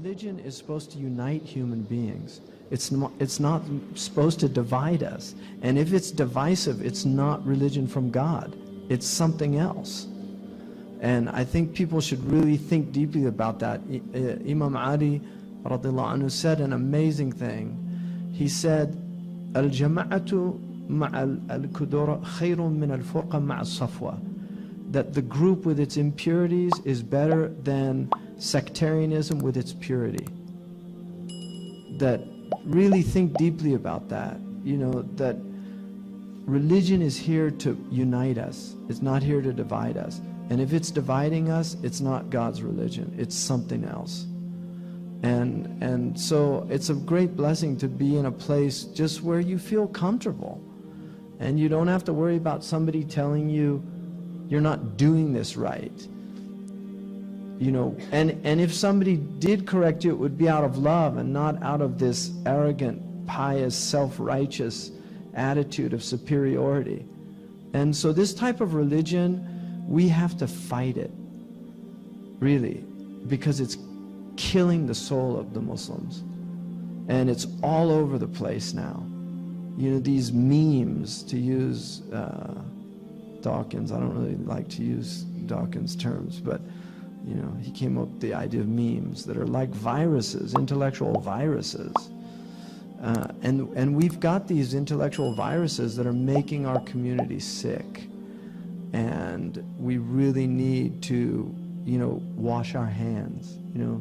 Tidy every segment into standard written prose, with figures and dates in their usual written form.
Religion is supposed to unite human beings. It's not supposed to divide us. And if it's divisive, it's not religion from God. It's something else. And I think people should really think deeply about that. Imam Ali radiallahu anhu said an amazing thing. He said, Al-jama'atu ma'al-kudura khayrun min al-furqa ma'al-safwa. That the group with its impurities is better than sectarianism with its purity. That really think deeply about that. You know, that religion is here to unite us. It's not here to divide us. And if it's dividing us, it's not God's religion. It's something else. And so it's a great blessing to be in a place just where you feel comfortable. And you don't have to worry about somebody telling you you're not doing this right. You know, and if somebody did correct you, it would be out of love and not out of this arrogant, pious, self-righteous attitude of superiority. And so this type of religion, we have to fight it, really, because it's killing the soul of the Muslims. And it's all over the place now. You know, these memes, to use Dawkins, I don't really like to use Dawkins' terms, but you know, he came up with the idea of memes that are like viruses, intellectual viruses. And we've got these intellectual viruses that are making our community sick. And we really need to, you know, wash our hands, you know,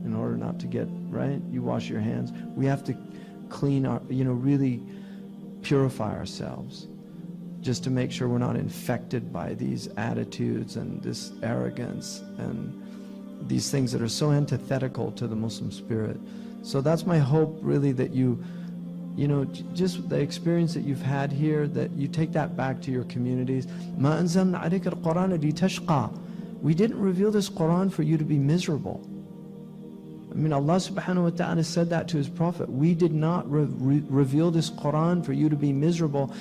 in order not to get, right? You wash your hands. We have to clean our, you know, really purify ourselves, just to make sure we're not infected by these attitudes and this arrogance and these things that are so antithetical to the Muslim spirit. So that's my hope, really, that you know, just the experience that you've had here, that you take that back to your communities. مَا أَنزَلْنَا عَلَيْكَ الْقُرْآنَ لِتَشْقَى. We didn't reveal this Quran for you to be miserable. I mean, Allah subhanahu wa ta'ala said that to His Prophet. We did not reveal this Quran for you to be miserable.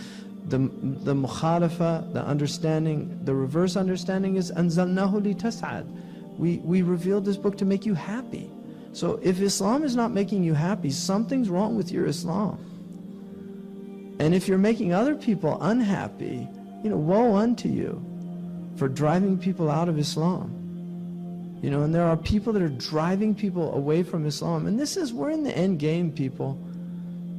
The mukhalafa, the understanding, the reverse understanding is أَنزَلْنَاهُ لِتَسْعَدْ. We revealed this book to make you happy. So if Islam is not making you happy, something's wrong with your Islam. And if you're making other people unhappy, you know, woe unto you for driving people out of Islam. You know, and there are people that are driving people away from Islam. And we're in the end game, people.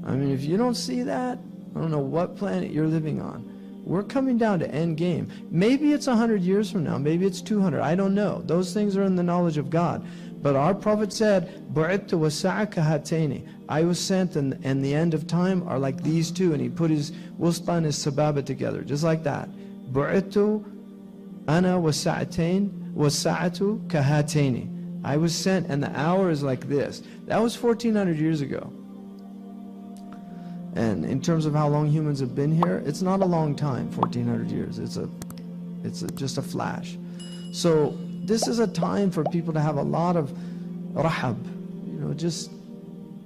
I mean, if you don't see that, I don't know what planet you're living on. We're coming down to end game. Maybe it's 100 years from now. Maybe it's 200. I don't know. Those things are in the knowledge of God. But our Prophet said, بُعِدْتُ وَسَّعَ كَهَاتَيْنِ. I was sent, and the end of time are like these two. And he put his wusta and his sababa together, just like that. بُعِدْتُ أَنَا وَالسَّاعَةُ كَهَاتَيْنِ. I was sent, and the hour is like this. That was 1,400 years ago. And in terms of how long humans have been here, it's not a long time, 1,400 years. It's just a flash. So this is a time for people to have a lot of rahab, you know, just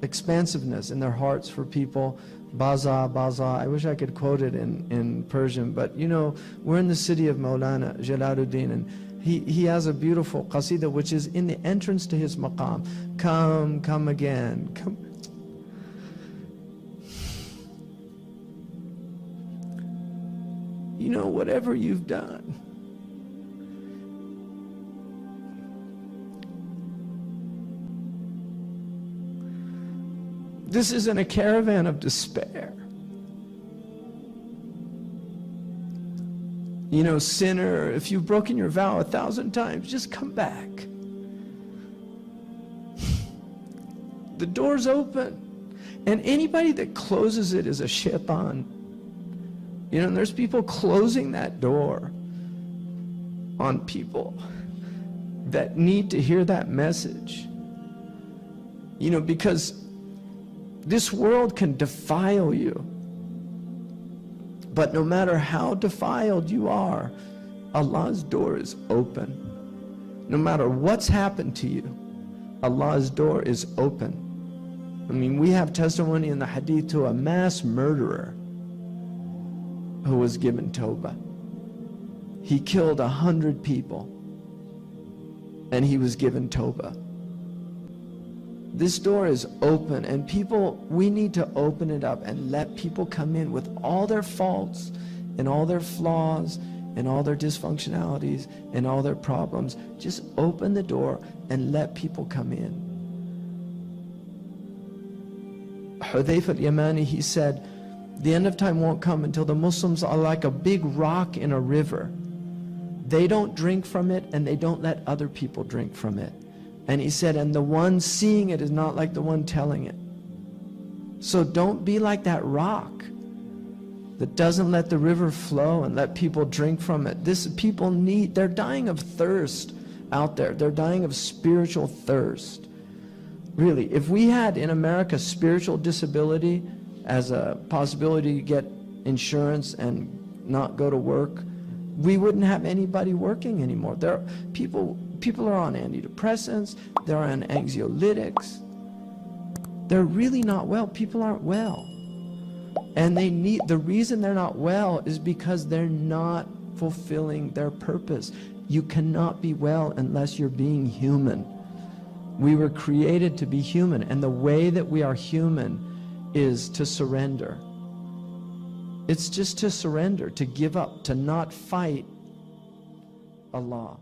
expansiveness in their hearts for people. Baza, baza. I wish I could quote it in Persian, but you know, we're in the city of Maulana Jalaluddin, and he has a beautiful qasida which is in the entrance to his maqam. Come again, come. You know, whatever you've done, this isn't a caravan of despair. You know, sinner, if you've broken your vow 1,000 times, just come back. The door's open. And anybody that closes it is a shaitan. You know, and there's people closing that door on people that need to hear that message. You know, because this world can defile you. But no matter how defiled you are, Allah's door is open. No matter what's happened to you, Allah's door is open. I mean, we have testimony in the hadith to a mass murderer who was given tawbah. He killed 100 people and he was given tawbah. This door is open, and people, we need to open it up and let people come in with all their faults and all their flaws and all their dysfunctionalities and all their problems. Just open the door and let people come in. Hudayfa al-Yamani, he said, the end of time won't come until the Muslims are like a big rock in a river. They don't drink from it, and they don't let other people drink from it. And he said, and the one seeing it is not like the one telling it. So don't be like that rock that doesn't let the river flow and let people drink from it. People need, they're dying of thirst out there. They're dying of spiritual thirst. Really, if we had in America spiritual disability as a possibility to get insurance and not go to work, we wouldn't have anybody working anymore. People are on antidepressants, they're on anxiolytics. They're really not well. People aren't well. And the reason they're not well is because they're not fulfilling their purpose. You cannot be well unless you're being human. We were created to be human, and the way that we are human is to surrender. It's just to surrender, to give up, to not fight Allah.